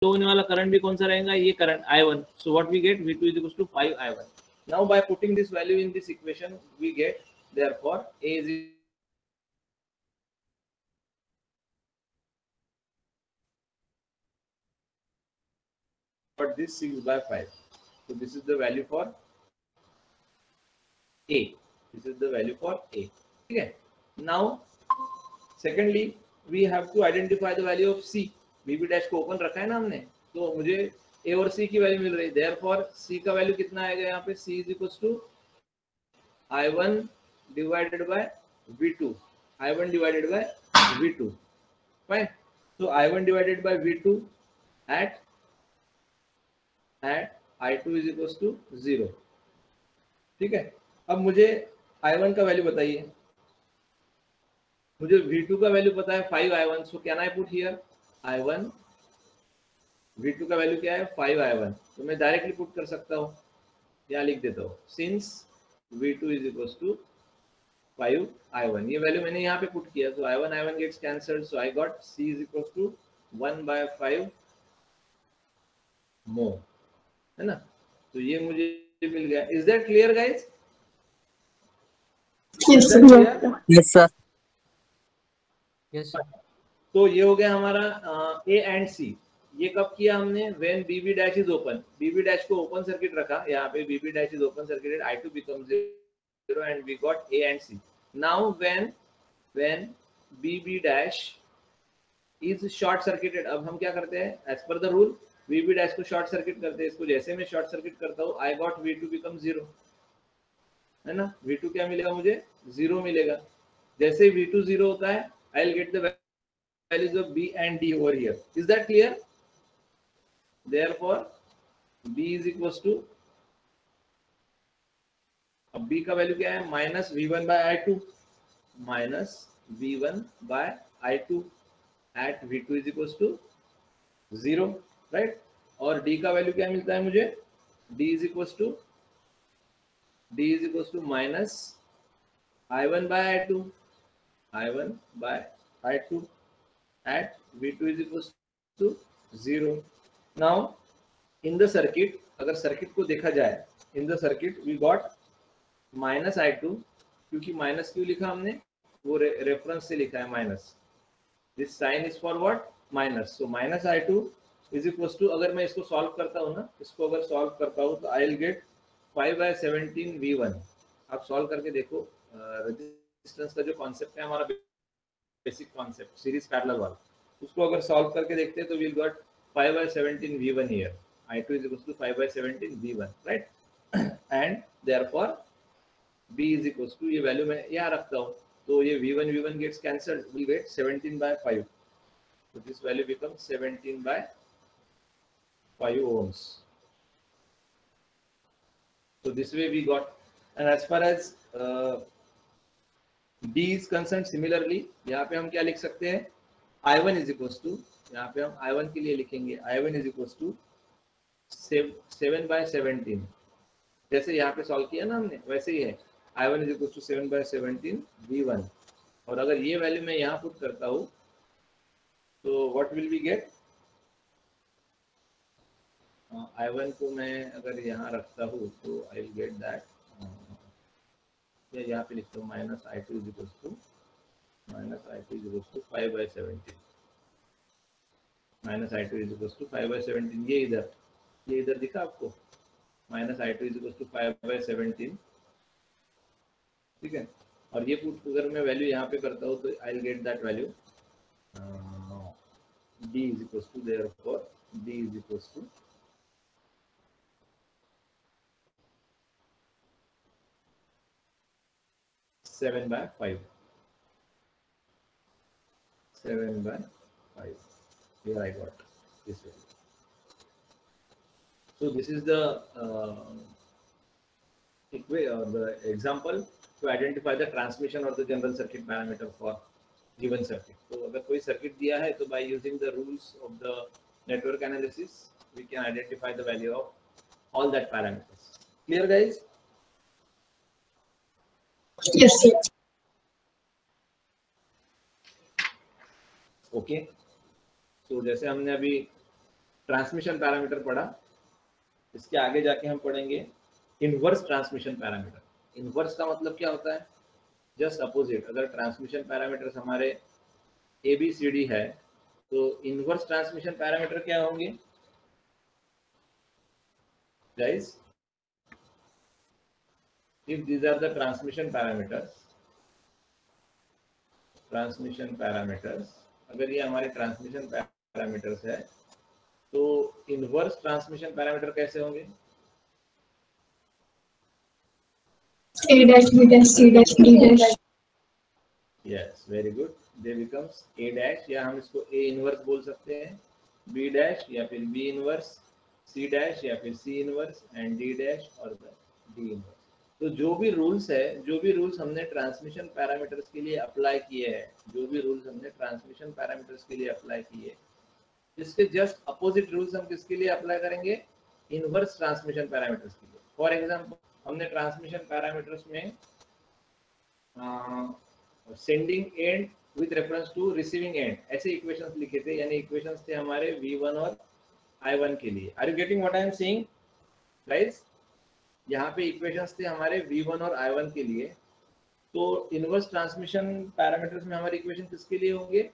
Flow होने वाला current भी कौन सा रहेगा, ये current I1. So what we get, V2 is equal to 5I1. Now by putting this value in this equation we get therefore A is but this 6 by 5. So this is the value for A. This is the value for A. Okay. Now, secondly, we have to identify the value of C. BB dash को open रखा है ना हमने, तो मुझे A और C की value मिल रही है. Therefore, C का वैल्यू कितना आएगा यहाँ पे? C is equals to I1 divided by V2. I1 divided by V2. Fine. So I1 divided by V2 at I2 is equals to 0. ठीक है. अब मुझे I1 का वैल्यू बताइए. मुझे V2 का वैल्यू पता है 5I1. So can I put here I1. V2 का वैल्यू क्या है? 5I1. तो मैं डायरेक्टली पुट कर सकता हूँ. यहाँ लिख देता हूँ since V2 is equals to 5I1. ये वैल्यू मैंने यहाँ पे पुट किया. तो I1 gets cancelled. So I got C is equals to 1/5 more, है ना. तो ये मुझे मिल गया. Is that clear guys? Yes, sir. Yes, sir. Yes, sir. तो ये हो गया हमारा A एंड C. ये कब किया हमने? When BB dash is open. BB dash को ओपन सर्किट रखा. यहाँ पे BB dash is open circuited. I2 becomes 0 and we got A and C. Now when BB dash is short circuited, अब हम क्या करते हैं? As per the rule, BB dash को शॉर्ट सर्किट करते हैं. इसको जैसे मैं शॉर्ट सर्किट करता हूँ, I got V2 becomes 0, है ना. V2 क्या मिलेगा मुझे? 0 मिलेगा. जैसे V2 0 होता है, I'll get the values of B and D over here. Is that clear? Therefore, B is equals to, अब B का वैल्यू क्या है? Minus V1 by I2. Minus V1 by I2 at V2 is equals to 0, right. और D का value क्या मिलता है मुझे? D is equals to minus I1 by I2. I1 by I2 at V2 is equals to 0. Now, in the circuit, अगर circuit को देखा जाए, in the circuit we got minus I2. क्योंकि माइनस क्यों लिखा हमने? वो रेफरेंस से लिखा है minus. This sign is for what? Minus. So minus I2 is equals to, अगर मैं इसको सॉल्व करता हूँ ना, इसको अगर सॉल्व करता हूँ तो आई विल गेट 5/17 V1. आप सॉल्व करके देखो. रेजिस्टेंस का जो कॉन्सेप्ट है हमारा, बेसिक कॉन्सेप्ट सीरीज पैरेलल वाला, उसको अगर सॉल्व करके देखते हैं तो we will got 5/17 V1 here. I2 is equals to 5/17 V1, right? And therefore B is equals to, ये वैल्यू मैं यहाँ रखता हूँ, तो ये V1 gets cancelled, will get 17/5. So this value becomes 17/5 ohms. So this way we got. And as far as D is concerned, similarly यहाँ पे हम क्या लिख सकते हैं? I1 is equals to, यहाँ पे हम I1 के लिए लिखेंगे I1 is equals to 7/17. जैसे यहाँ पे सॉल्व किया ना हमने, वैसे ही है. I1 is equals to 7/17 V1. और अगर ये वैल्यू मैं यहाँ पुट करता हूँ तो what will we get? I1 को मैं अगर यहाँ रखता हूँ तो आई विल गेट दैट, यहाँ पे लिखता हूँ minus I2 is equals to 5/17. Minus I2 is equals to 5/17. ये इधर दिखा आपको? Minus I2 is equals to 5/17. ठीक है. और ये पुट अगर मैं वैल्यू यहाँ पे करता हूँ तो I will get that value. D is equals to, therefore D is equals to 7/5. 7/5. Here I got this value. So this is the example to identify the transmission or the general circuit parameter for given circuit. So अगर कोई circuit दिया है तो by using the rules of the network analysis we can identify the value of all that parameters. Clear guys? Yes, sir. Okay. So जैसे हमने अभी transmission parameter पढ़ा, इसके आगे जाके हम पढ़ेंगे इनवर्स ट्रांसमिशन पैरामीटर। इनवर्स का मतलब क्या होता है? Just opposite. अगर ट्रांसमिशन पैरामीटर्स हमारे ABCD है तो इनवर्स ट्रांसमिशन पैरामीटर क्या होंगे guys? If these are the transmission parameters, अगर ये हमारे ट्रांसमिशन पैरामीटर्स है तो इनवर्स ट्रांसमिशन पैरामीटर कैसे होंगे? A dash, B dash, C dash, D dash. Yes, very good. They becomes A dash, या हम इसको A इनवर्स बोल सकते हैं, B dash या फिर B इनवर्स, C dash या फिर C inverse, and D dash और D इनवर्स। तो जो भी रूल्स है, जो भी रूल्स हमने ट्रांसमिशन पैरामीटर्स के लिए अप्लाई किए हैं, जो भी रूल्स हमने ट्रांसमिशन पैरामीटर्स के लिए अप्लाई किए, इसके जस्ट अपोजिट रूल्स हम किसके लिए अप्लाई करेंगे? इनवर्स ट्रांसमिशन पैरामीटर्स के लिए। फॉर एग्जांपल हमने ट्रांसमिशन पैरामीटर्स में sending end with reference to receiving end ऐसे इक्वेशंस लिखे थे, यानी इक्वेशंस थे हमारे V1 और I1 के लिए। Are you getting what I am saying guys? यहाँ पे इक्वेशंस थे हमारे V1 और I1 के लिए। तो इनवर्स ट्रांसमिशन पैरामीटर्स में हमारे इक्वेशन किसके लिए होंगे?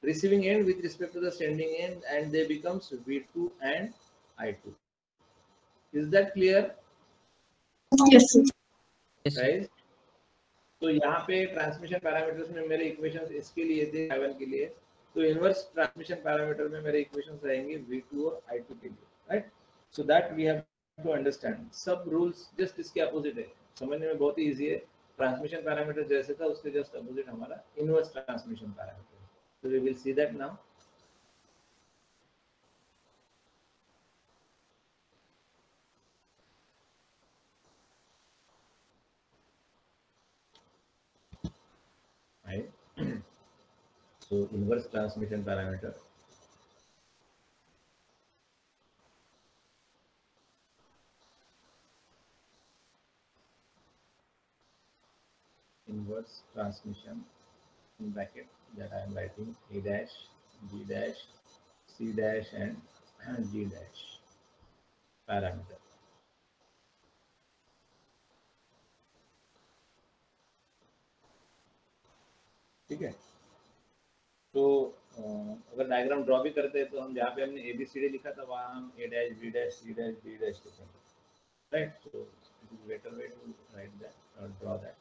Receiving end with respect to the sending end, and they becomes V2 and I2। Is that clear? Yes, sir. Yes, sir. Right. तो यहाँ पे ट्रांसमिशन पैरामीटर्स में मेरे इक्वेशंस इसके लिए थे I1 के लिए, तो इनवर्स ट्रांसमिशन पैरामीटर में मेरे इक्वेशंस रहेंगे V2 और I2 के लिए, right? So that we have to understand. सब रूल्स जस्ट इसके अपोजिट है, समझने में बहुत ही इजी है। ट्रांसमिशन पैरामीटर जैसे था उसके जस्ट अपोजिट हमारा inverse transmission parameter. So we will see that now. Right? So inverse transmission parameter, inverse transmission in bracket that I am writing A dash, B dash, C dash and D dash parameter। ठीक है। तो अगर diagram draw भी करते हैं तो हम जहाँ पे हमने ABCD लिखा था वहाँ हम A dash, B dash, C dash, D dash लिखेंगे, right? So it is better way to write that और draw that.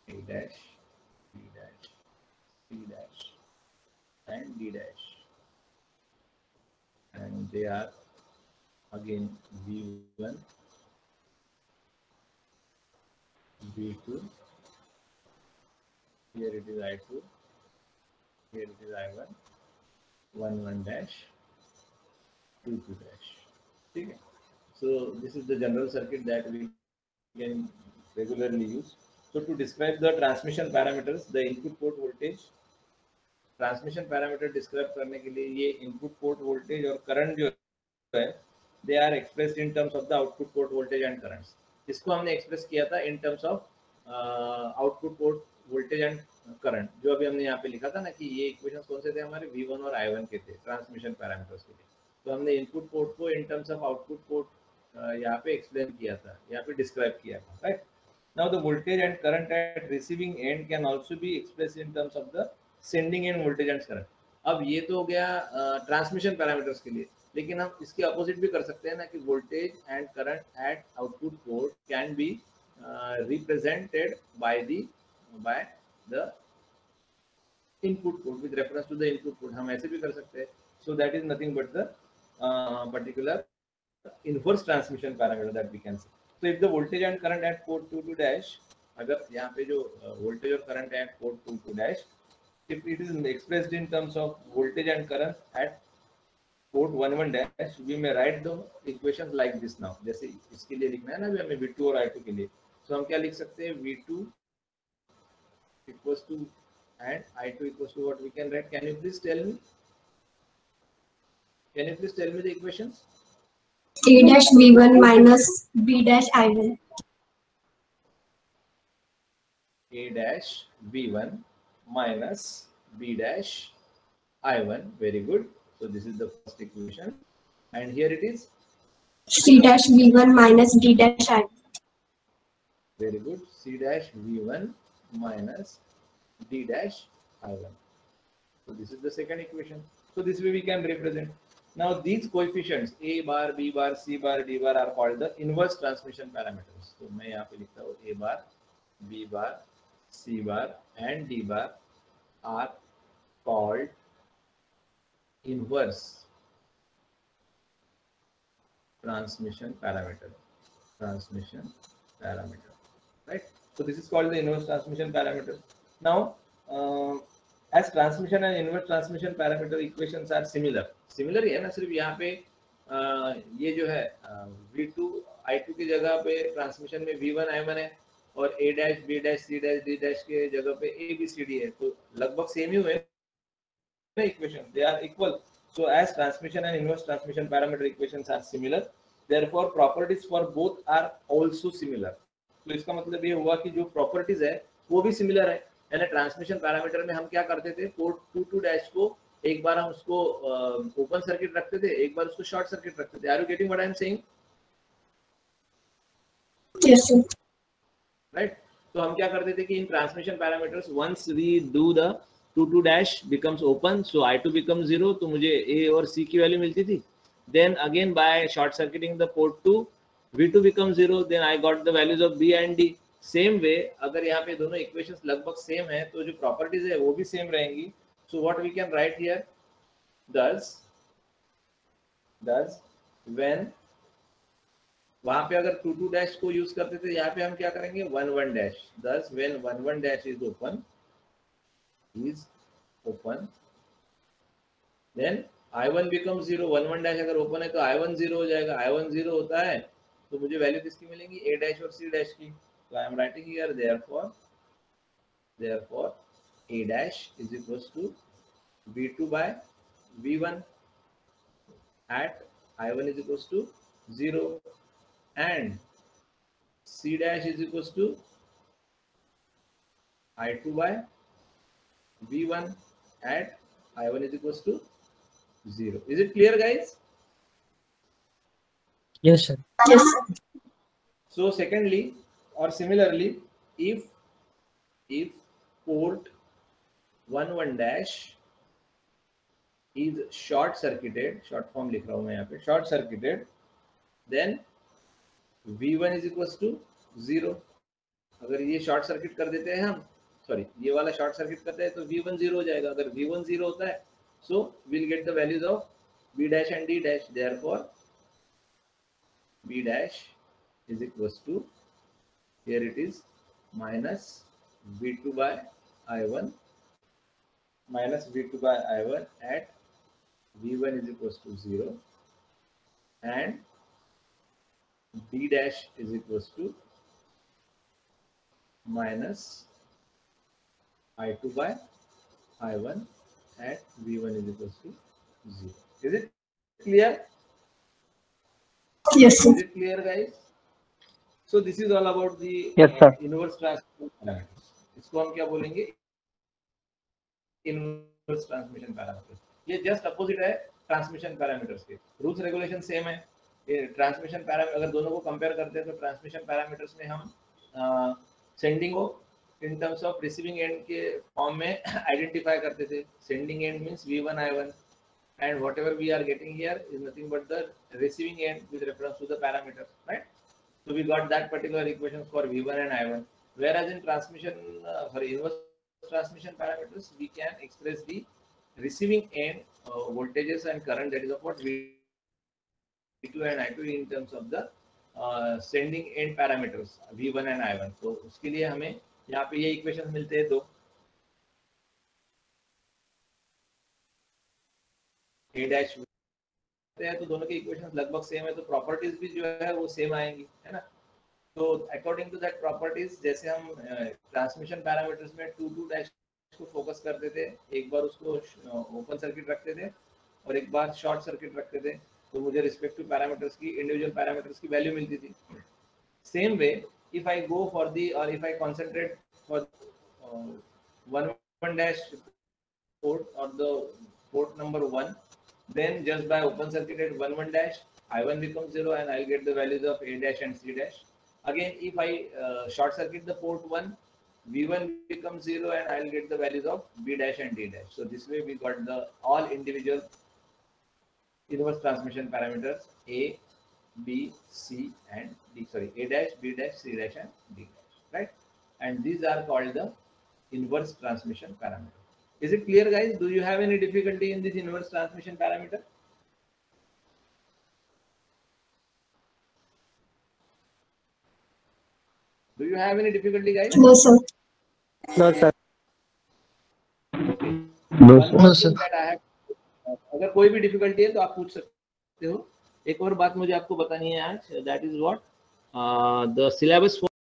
A dash, B dash, C dash and D dash, and they are again V1, V2, here it is I2, here it is I1, 1 dash, 2 dash। ठीक है। So this is the general circuit that we can regularly use. So to describe the transmission parameters, the input port voltage, transmission parameter describe करने के लिए ये input port voltage और current जो है they are expressed in terms of the output port voltage and currents. इसको हमने express किया था in terms of output port voltage and current, जो अभी हमने यहाँ पे लिखा था ना कि ये इक्वेशन कौन से थे हमारे V1 और I1 के थे ट्रांसमिशन पैरामीटर्स के लिए। तो हमने इनपुट पोर्ट को इन टर्म्स ऑफ आउटपुट पोर्ट यहाँ पे एक्सप्लेन किया था, यहाँ पे डिस्क्राइब किया था, right? Now the voltage and current eight receiving end can also be expressed in terms of the sending end voltage and current. अब ये तो हो गया ट्रांसमिशन पैरामीटर्स के लिए, लेकिन हम इसके अपोजिट भी कर सकते हैं ना कि voltage and current at output port can be represented by the input port with reference to the input port. हम ऐसे भी कर सकते हैं। So that is nothing but the particular inverse transmission parameter that we can see. So if the voltage and current at port 2 dash, अगर यहाँ पे जो वोल्टेज और करंट है at port 2 dash, if it is expressed in terms of voltage and current at port 1 dash, we may write the equations like this now। जैसे इसके लिए लिखना है ना भी हमें V2 और I2 के लिए, तो हम क्या लिख सकते हैं? V2 equals to and I2 equals to what we can write? Can you please tell me? Can you please tell me the equations? A dash V1 minus B dash I1. A dash V1 minus B dash I1. Very good. So this is the first equation, and here it is. C dash V1 minus D dash I1. Very good. C dash V1 minus D dash I1. So this is the second equation. So this way we can represent. Now these coefficients A bar, B bar, C bar, D bar are called the inverse transmission parameters. So मैं यहाँ पे लिखता हूँ A bar, B bar, C bar and D bar are called inverse transmission parameter. Transmission parameter, right? So this is called the inverse transmission parameter. Now, as transmission and inverse transmission parameter equations are similar. Similar है ना, सिर्फ यहाँ पे ये जो है V2 I2 की जगह पे ट्रांसमिशन में V1 I1 है और A dash B dash C dash D dash के जगह पे A B C D है, तो लगभग सेम ही हुए ना equation. They are equal. So as transmission and inverse transmission parameter equations are similar, therefore properties for both are also similar. तो इसका मतलब ये हुआ कि जो प्रॉपर्टीज है वो भी सिमिलर है. यानी ट्रांसमिशन पैरामीटर में हम क्या करते थे, पोर्ट 2 डैश को एक बार हम उसको ओपन सर्किट रखते थे, एक बार उसको शॉर्ट सर्किट रखते थे. Are you getting what I am saying? Yes, sir. Right. तो हम क्या करते थे कि इन transmission parameters once we do the 2 dash becomes open, so I2 becomes 0, तो मुझे A और C की वैल्यू मिलती थी. Then again by short circuiting the port 2, V2 becomes 0, then I got the values of B and D. Same way अगर यहाँ पे दोनों इक्वेशंस लगभग सेम है तो जो प्रॉपर्टीज है वो भी सेम रहेंगी. So what we can write here, thus when वहां पे अगर 2 डैश को यूज करते थे, यहाँ पे हम क्या करेंगे 1 dash. thus when 1 dash is open then I1 becomes 0. 1 dash अगर ओपन है तो I1 0 हो जाएगा. I1 0 होता है तो मुझे वैल्यू किसकी मिलेंगी, A डैश और C डैश की. So I am writing here therefore A dash is equals to V2 by V1 at I1 is equals to 0 and C dash is equals to I2 by V1 at I1 is equals to 0. Is it clear, guys? Yes, sir. Yes, sir. So secondly or similarly, if port 1 dash is short circuited, short form लिख रहा हूँ मैं यहाँ पे, short circuited, then V1 is equals to 0. अगर ये short circuit कर देते हैं हम, सॉरी ये वाला शॉर्ट सर्किट करते हैं तो V1 0 हो जाएगा. अगर V1 0 होता है so we'll get the values of B dash and D dash. Therefore B dash is equals to, here it is, minus V2 by I1 at V1 is equals to 0 and D dash is equals to minus I2 by I1 at V1 is equals to 0. Is it clear? Yes, sir. Is it clear, guys? So this is all about the inverse transmission parameters. इसको हम क्या बोलेंगे, inverse transmission parameters. ये just opposite है transmission parameters के. Rules regulation same है. ये transmission parameter अगर दोनों को कंपेयर करते हैं तो ट्रांसमिशन पैरामीटर्स में हम सेंडिंग को इन टर्म्स ऑफ रिसीविंग एंड के फॉर्म में आइडेंटिफाई करते थे. Sending end means V1 I1 and whatever we are getting here is nothing but the receiving end with reference to the parameter, right? So we got that particular equation for V1 and I1. Whereas in transmission, inverse transmission parameters, we can express the receiving end voltages and current, that is of what V2 and I2 in terms of the sending end parameters V1 and I1. तो उसके लिए हमें यहाँ पे ये equation मिलते हैं दो. A dash है तो दोनों के इक्वेशंस लगभग सेम है तो प्रॉपर्टीज भी जो है वो सेम आएंगी, है ना. तो अकॉर्डिंग टू दैट प्रॉपर्टीज, जैसे हम ट्रांसमिशन पैरामीटर्स में 2 डैश को फोकस करते थे, एक बार उसको ओपन सर्किट रखते थे और एक बार शॉर्ट सर्किट रखते थे, तो मुझे रिस्पेक्टिव पैरामीटर्स की, इंडिविजुअल पैरामीटर्स की वैल्यू मिलती थी. Same way if I go for the, or if I concentrate for 1 dash port or the port number 1, then just by open circuited 1 1 dash, I1 becomes 0 and I'll get the values of A dash and C dash. Again, if I short circuit the port 1, V1 becomes 0 and I'll get the values of B dash and D dash. So this way we got the all individual inverse transmission parameters A, B, C and D. Sorry, A dash, B dash, C dash and D dash, right? And these are called the inverse transmission parameter. Is it clear, guys? Do you have any difficulty in this inverse transmission parameter? Do you have any difficulty, guys? No, sir. No, sir. Okay. No, One more sir. thing that I have, अगर कोई भी difficulty है तो आप पूछ सकते हो. एक और बात मुझे आपको बतानी है आज, that is what the syllabus